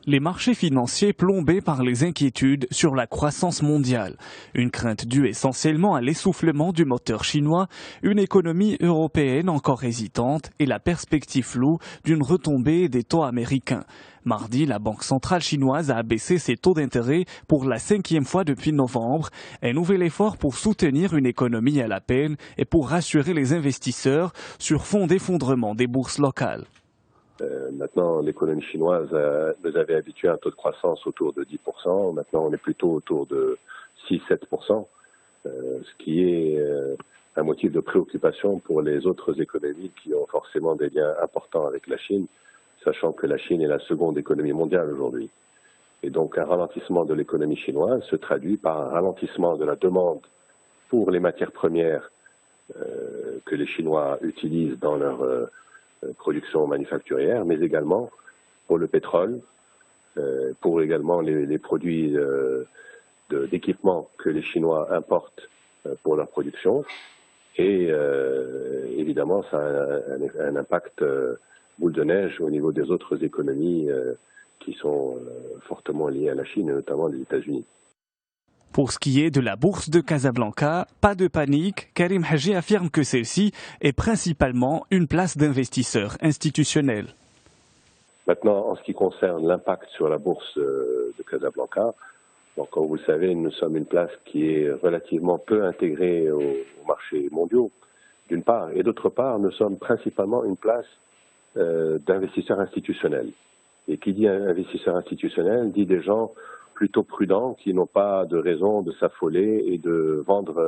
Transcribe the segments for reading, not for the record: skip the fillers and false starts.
Les marchés financiers plombés par les inquiétudes sur la croissance mondiale. Une crainte due essentiellement à l'essoufflement du moteur chinois, une économie européenne encore hésitante et la perspective floue d'une retombée des taux américains. Mardi, la Banque centrale chinoise a abaissé ses taux d'intérêt pour la 5e fois depuis novembre, un nouvel effort pour soutenir une économie à la peine et pour rassurer les investisseurs sur fond d'effondrement des bourses locales. Maintenant, l'économie chinoise nous avait habitués à un taux de croissance autour de 10%. Maintenant, on est plutôt autour de 6-7%, ce qui est un motif de préoccupation pour les autres économies qui ont forcément des liens importants avec la Chine, sachant que la Chine est la seconde économie mondiale aujourd'hui. Et donc, un ralentissement de l'économie chinoise se traduit par un ralentissement de la demande pour les matières premières que les Chinois utilisent dans leur production manufacturière, mais également pour le pétrole, pour également les produits d'équipement que les Chinois importent pour leur production. Et évidemment, ça a un impact boule de neige au niveau des autres économies qui sont fortement liées à la Chine, et notamment les États-Unis. Pour ce qui est de la bourse de Casablanca, pas de panique, Karim Hadji affirme que celle-ci est principalement une place d'investisseurs institutionnels. Maintenant, en ce qui concerne l'impact sur la bourse de Casablanca, donc, comme vous le savez, nous sommes une place qui est relativement peu intégrée aux marchés mondiaux, d'une part, et d'autre part, nous sommes principalement une place d'investisseurs institutionnels. Et qui dit investisseurs institutionnels dit des gens plutôt prudents qui n'ont pas de raison de s'affoler et de vendre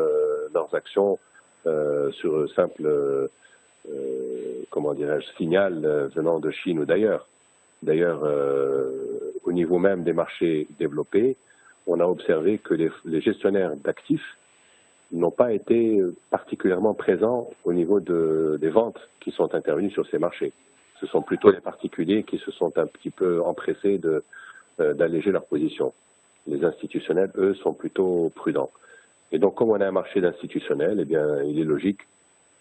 leurs actions sur un simple, signal venant de Chine ou d'ailleurs. D'ailleurs, au niveau même des marchés développés, on a observé que les gestionnaires d'actifs n'ont pas été particulièrement présents au niveau des ventes qui sont intervenues sur ces marchés. Ce sont plutôt les particuliers qui se sont un petit peu empressés d'alléger leur position. Les institutionnels, eux, sont plutôt prudents. Et donc, comme on a un marché d'institutionnels, eh bien, il est logique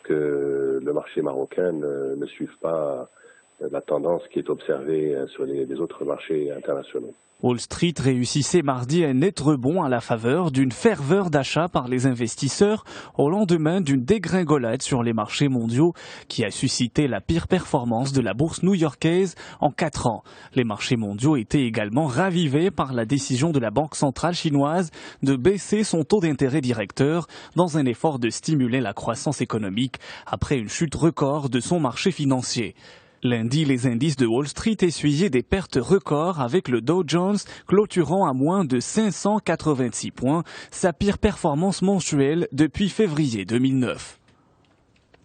que le marché marocain ne suive pas la tendance qui est observée sur les autres marchés internationaux. Wall Street réussissait mardi un net rebond à la faveur d'une ferveur d'achat par les investisseurs au lendemain d'une dégringolade sur les marchés mondiaux qui a suscité la pire performance de la bourse new-yorkaise en 4 ans. Les marchés mondiaux étaient également ravivés par la décision de la Banque centrale chinoise de baisser son taux d'intérêt directeur dans un effort de stimuler la croissance économique après une chute record de son marché financier. Lundi, les indices de Wall Street essuyaient des pertes records avec le Dow Jones clôturant à moins de 586 points, sa pire performance mensuelle depuis février 2009.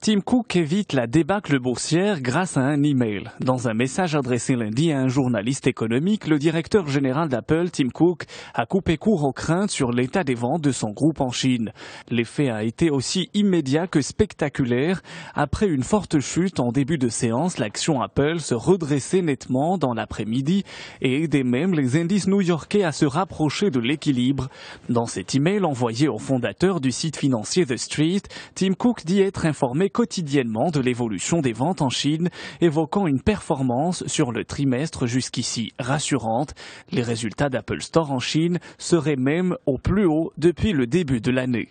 Tim Cook évite la débâcle boursière grâce à un email. Dans un message adressé lundi à un journaliste économique, le directeur général d'Apple, Tim Cook, a coupé court aux craintes sur l'état des ventes de son groupe en Chine. L'effet a été aussi immédiat que spectaculaire. Après une forte chute en début de séance, l'action Apple se redressait nettement dans l'après-midi et aidait même les indices new-yorkais à se rapprocher de l'équilibre. Dans cet email envoyé au fondateur du site financier The Street, Tim Cook dit être informé quotidiennement de l'évolution des ventes en Chine, évoquant une performance sur le trimestre jusqu'ici rassurante. Les résultats d'Apple Store en Chine seraient même au plus haut depuis le début de l'année.